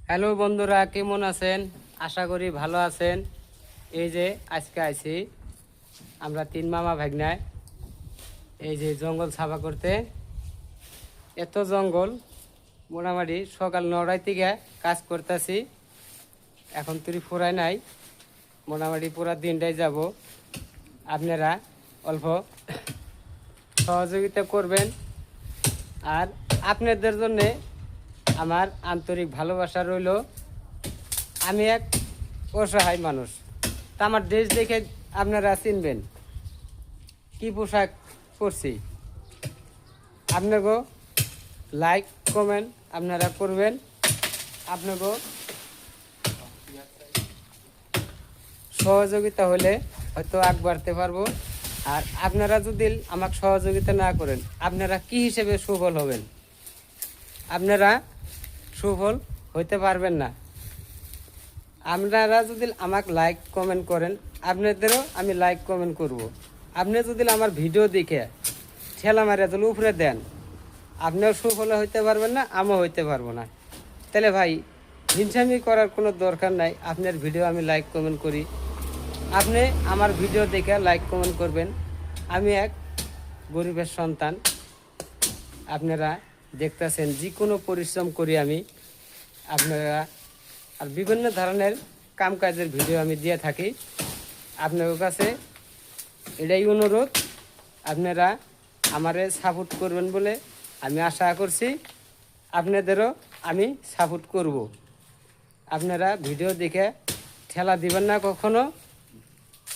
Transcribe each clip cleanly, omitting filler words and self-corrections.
Hello বন্ধুরা, কেমন আছেন? আশা করি ভালো আছেন। এই যে আজকে আইছি আমরা তিন মামা ভাগ্নায় এই যে জঙ্গল সাফা করতে। এত জঙ্গল, মোটামুটি সকাল 9টার থেকে কাজ করতেছি। এখন তুই ফুরায় নাই, মোটামুটি পুরা দিনটাই যাব। আপনারা অল্প সহযোগিতা করবেন। আর আপনাদের জন্যে আমার আন্তরিক ভালোবাসা রইল। আমি এক অসহায় মানুষ, তা আমার ড্রেস দেখে আপনারা চিনবেন কি পোশাক পরছি। আপনাকেও লাইক কমেন্ট আপনারা করবেন। আপনাকেও সহযোগিতা হলে হয়তো আগ বাড়তে পারবো। আর আপনারা যদি আমাকে সহযোগিতা না করেন, আপনারা কি হিসেবে সুফল হবেন? আপনারা সুফল হইতে পারবেন না। আপনারা যদি আমাকে লাইক কমেন্ট করেন, আপনাদেরও আমি লাইক কমেন্ট করব। আপনি যদি আমার ভিডিও দেখে ঠেলা মারিয়া যদি উপরে দেন, আপনিও সুফল হইতে পারবেন না, আমিও হইতে পারবো না। তাহলে ভাই, হিংসামি করার কোনো দরকার নাই। আপনার ভিডিও আমি লাইক কমেন্ট করি, আপনি আমার ভিডিও দেখে লাইক কমেন্ট করবেন। আমি এক গরিবের সন্তান, আপনারা দেখতেছেন যে কোনো পরিশ্রম করি আমি। আপনারা আর বিভিন্ন ধরনের কাজের ভিডিও আমি দিয়ে থাকি। আপনাদের কাছে এটাই অনুরোধ, আপনারা আমারে সাপোর্ট করবেন বলে আমি আশা করছি। আপনাদেরও আমি সাপোর্ট করব। আপনারা ভিডিও দেখে ঠেলা দিবেন না কখনো।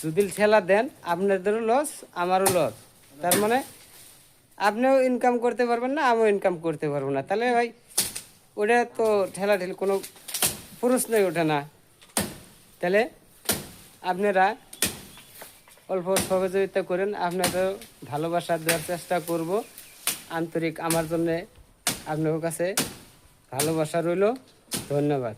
যদি ঠেলা দেন, আপনাদেরও লস, আমারও লস। তার মানে আপনিও ইনকাম করতে পারবেন না, আমিও ইনকাম করতে পারবো না। তাহলে ভাই, ওটা তো ঠেলাঠেলি কোনো প্রশ্নই ওঠে না। তাহলে আপনারা অল্প সহযোগিতা করেন। আপনাদের ভালোবাসা দেওয়ার চেষ্টা করব। আন্তরিক আমার জন্যে আপনার কাছে ভালোবাসা রইল। ধন্যবাদ।